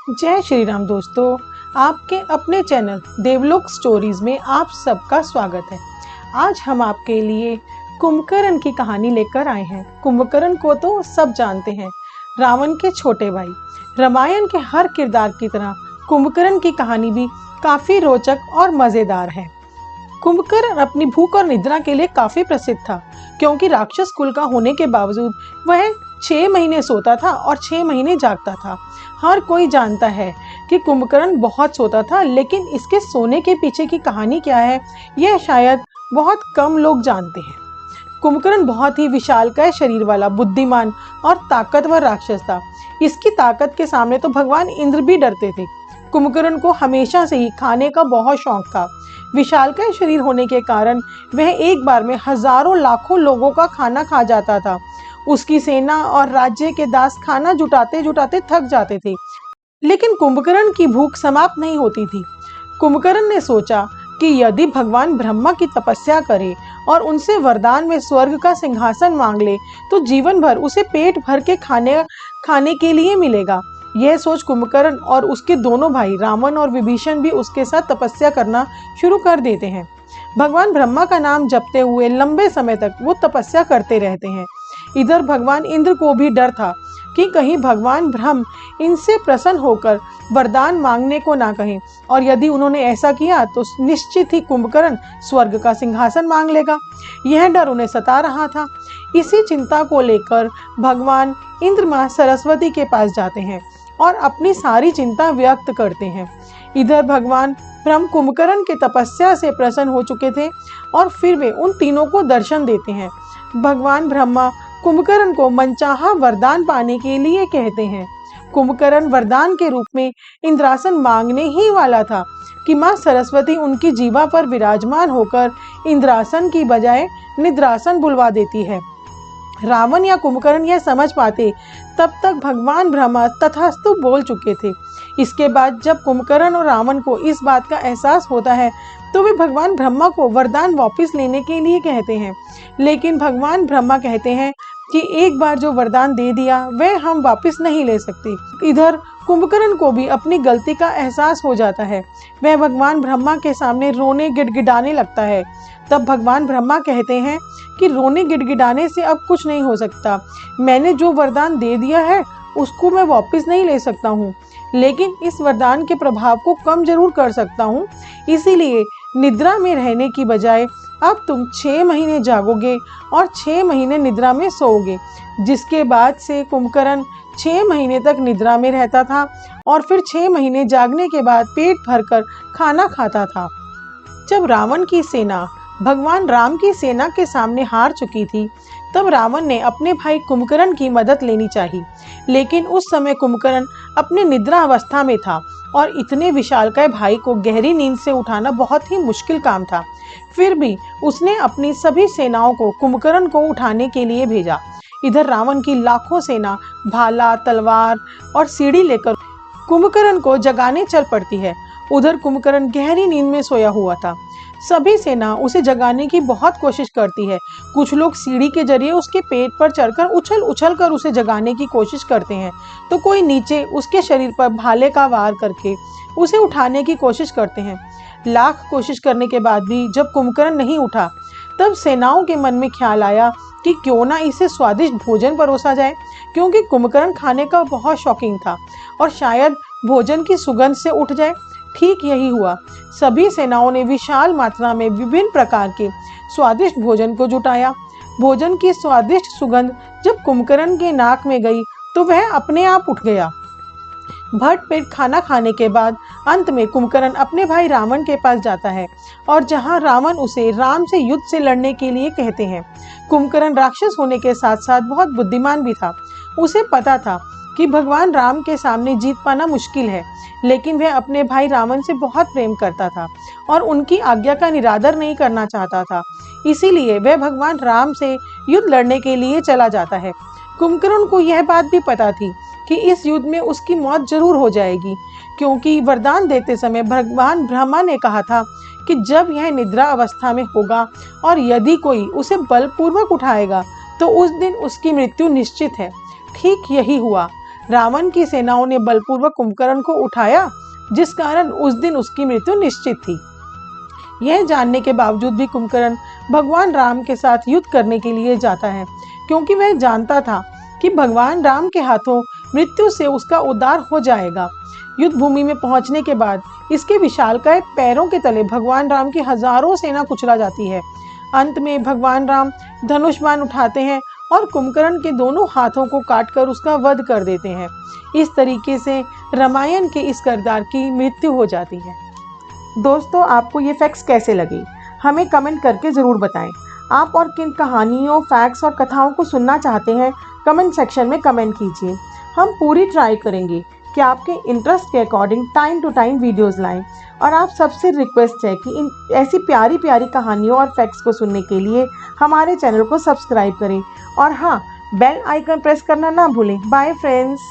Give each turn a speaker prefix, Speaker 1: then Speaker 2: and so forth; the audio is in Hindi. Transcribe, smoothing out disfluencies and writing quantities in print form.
Speaker 1: जय श्री राम दोस्तों, आपके अपने चैनल देवलोक स्टोरीज में आप सबका स्वागत है। आज हम आपके लिए कुंभकर्ण की कहानी लेकर आए हैं। कुंभकर्ण को तो सब जानते हैं, रावण के छोटे भाई। रामायण के हर किरदार की तरह कुंभकर्ण की कहानी भी काफी रोचक और मजेदार है। कुंभकर्ण अपनी भूख और निद्रा के लिए काफी प्रसिद्ध था, क्योंकि राक्षस कुल का होने के बावजूद वह 6 महीने सोता था और 6 महीने जागता था। हर कोई जानता है कि कुंभकर्ण बहुत सोता था, लेकिन इसके सोने के पीछे की कहानी क्या है, यह शायद बहुत कम लोग जानते हैं। कुंभकर्ण बहुत ही विशालकाय शरीर वाला, बुद्धिमान और ताकतवर राक्षस था। इसकी ताकत के सामने तो भगवान इंद्र भी डरते थे। कुंभकर्ण को हमेशा से ही खाने का बहुत शौक था। विशालकाय शरीर होने के कारण वह एक बार में हजारों लाखों लोगों का खाना खा जाता था। उसकी सेना और राज्य के दास खाना जुटाते जुटाते थक जाते थे, लेकिन कुंभकर्ण की भूख समाप्त नहीं होती थी। कुंभकर्ण ने सोचा कि यदि भगवान ब्रह्मा की तपस्या करे और उनसे वरदान में स्वर्ग का सिंहासन मांग ले, तो जीवन भर उसे पेट भर के खाने के लिए मिलेगा। यह सोच कुंभकर्ण और उसके दोनों भाई रावण और विभीषण भी उसके साथ तपस्या करना शुरू कर देते हैं। भगवान ब्रह्मा का नाम जपते हुए लंबे समय तक वो तपस्या करते रहते हैं। इधर भगवान इंद्र को भी डर था कि कहीं भगवान ब्रह्म इनसे प्रसन्न होकर वरदान मांगने को ना कहें, और यदि उन्होंने ऐसा किया तो निश्चित ही कुंभकर्ण स्वर्ग का सिंहासन मांग लेगा। यह डर उन्हें सता रहा था। इसी चिंता को लेकर भगवान इंद्र मां सरस्वती के पास जाते हैं और अपनी सारी चिंता व्यक्त करते हैं। इधर भगवान ब्रह्म कुंभकर्ण के तपस्या से प्रसन्न हो चुके थे और फिर वे उन तीनों को दर्शन देते हैं। भगवान ब्रह्मा कुंभकर्ण को मनचाहा वरदान पाने के लिए कहते हैं। कुंभकर्ण वरदान के रूप में इंद्रासन मांगने ही वाला था कि मां सरस्वती उनकी जीवा पर विराजमान होकर इंद्रासन की बजाय निद्रासन बुलवा देती है। रावण या कुंभकर्ण यह समझ पाते तब तक भगवान ब्रह्मा तथास्तु बोल चुके थे। इसके बाद जब कुंभकर्ण और रावण को इस बात का एहसास होता है तो वे भगवान ब्रह्मा को वरदान वापस लेने के लिए कहते हैं, लेकिन भगवान ब्रह्मा कहते हैं कि एक बार जो वरदान दे दिया वह हम वापस नहीं ले सकते। इधर कुंभकर्ण को भी अपनी गलती का एहसास हो जाता है। वह भगवान ब्रह्मा के सामने रोने गिड़गिड़ाने लगता है। तब भगवान ब्रह्मा कहते हैं कि रोने गिड़गिड़ाने से अब कुछ नहीं हो सकता। मैंने जो वरदान दे दिया है उसको मैं वापस नहीं ले सकता हूँ, लेकिन इस वरदान के प्रभाव को कम जरूर कर सकता हूँ। इसीलिए निद्रा में रहने की बजाय अब तुम 6 महीने जागोगे और 6 महीने निद्रा में सोओगे। जिसके बाद से कुंभकर्ण 6 महीने तक निद्रा में रहता था और फिर 6 महीने जागने के बाद पेट भरकर खाना खाता था। जब रावण की सेना भगवान राम की सेना के सामने हार चुकी थी, तब रावण ने अपने भाई कुंभकर्ण की मदद लेनी चाहिए, लेकिन उस समय कुंभकर्ण अपने निद्रा अवस्था में था और इतने विशालकाय भाई को गहरी नींद से उठाना बहुत ही मुश्किल काम था। फिर भी उसने अपनी सभी सेनाओं को कुंभकर्ण को उठाने के लिए भेजा। इधर रावण की लाखों सेना भाला, तलवार और सीढ़ी लेकर कुंभकर्ण को जगाने चल पड़ती है। उधर कुंभकर्ण गहरी नींद में सोया हुआ था। सभी सेना उसे जगाने की बहुत कोशिश करती है। कुछ लोग सीढ़ी के जरिए उसके पेट पर चढ़कर उछल उछल कर उसे जगाने की कोशिश करते हैं, तो कोई नीचे उसके शरीर पर भाले का वार करके उसे उठाने की कोशिश करते हैं। लाख कोशिश करने के बाद भी जब कुंभकर्ण नहीं उठा, तब सेनाओं के मन में ख्याल आया कि क्यों ना इसे स्वादिष्ट भोजन परोसा जाए, क्योंकि कुंभकर्ण खाने का बहुत शौकीन था और शायद भोजन की सुगंध से उठ जाए। ठीक यही हुआ। सभी सेनाओं ने विशाल मात्रा में विभिन्न प्रकार के स्वादिष्ट भोजन को जुटाया। भोजन की स्वादिष्ट सुगंध जब कुंभकर्ण के नाक में गई तो वह अपने आप उठ गया। भर पेट खाना खाने के बाद अंत में कुंभकर्ण अपने भाई रावण के पास जाता है, और जहां रावण उसे राम से युद्ध से लड़ने के लिए कहते हैं। कुंभकर्ण राक्षस होने के साथ साथ बहुत बुद्धिमान भी था। उसे पता था कि भगवान राम के सामने जीत पाना मुश्किल है, लेकिन वह अपने भाई रावण से बहुत प्रेम करता था और उनकी आज्ञा का निरादर नहीं करना चाहता था। इसीलिए वह भगवान राम से युद्ध लड़ने के लिए चला जाता है। कुंभकर्ण को यह बात भी पता थी कि इस युद्ध में उसकी मौत जरूर हो जाएगी, क्योंकि वरदान देते समय भगवान ब्रह्मा ने कहा था कि जब यह निद्रा अवस्था में होगा और यदि कोई उसे बलपूर्वक उठाएगा तो उस दिन उसकी मृत्यु निश्चित है। ठीक यही हुआ। रावण की सेनाओं ने बलपूर्वक कुंभकर्ण को उठाया, जिस कारण उस दिन उसकी मृत्यु निश्चित थी। यह जानने के बावजूद भी कुंभकर्ण भगवान राम के साथ युद्ध करने के लिए जाता है, क्योंकि वह जानता था कि भगवान राम के हाथों मृत्यु से उसका उद्धार हो जाएगा। युद्ध भूमि में पहुंचने के बाद इसके विशालकाय पैरों के तले भगवान राम की हजारों सेना कुचला जाती है। अंत में भगवान राम धनुष बाण उठाते हैं और कुंभकर्ण के दोनों हाथों को काटकर उसका वध कर देते हैं। इस तरीके से रामायण के इस किरदार की मृत्यु हो जाती है। दोस्तों, आपको ये फैक्ट्स कैसे लगे हमें कमेंट करके ज़रूर बताएं। आप और किन कहानियों, फैक्ट्स और कथाओं को सुनना चाहते हैं, कमेंट सेक्शन में कमेंट कीजिए। हम पूरी ट्राई करेंगे कि आपके इंटरेस्ट के according time to time videos लाएं। और आप सबसे रिक्वेस्ट है कि इन ऐसी प्यारी प्यारी कहानियों और फैक्ट्स को सुनने के लिए हमारे चैनल को सब्सक्राइब करें और हाँ, बेल आइकन प्रेस करना ना भूलें। Bye friends.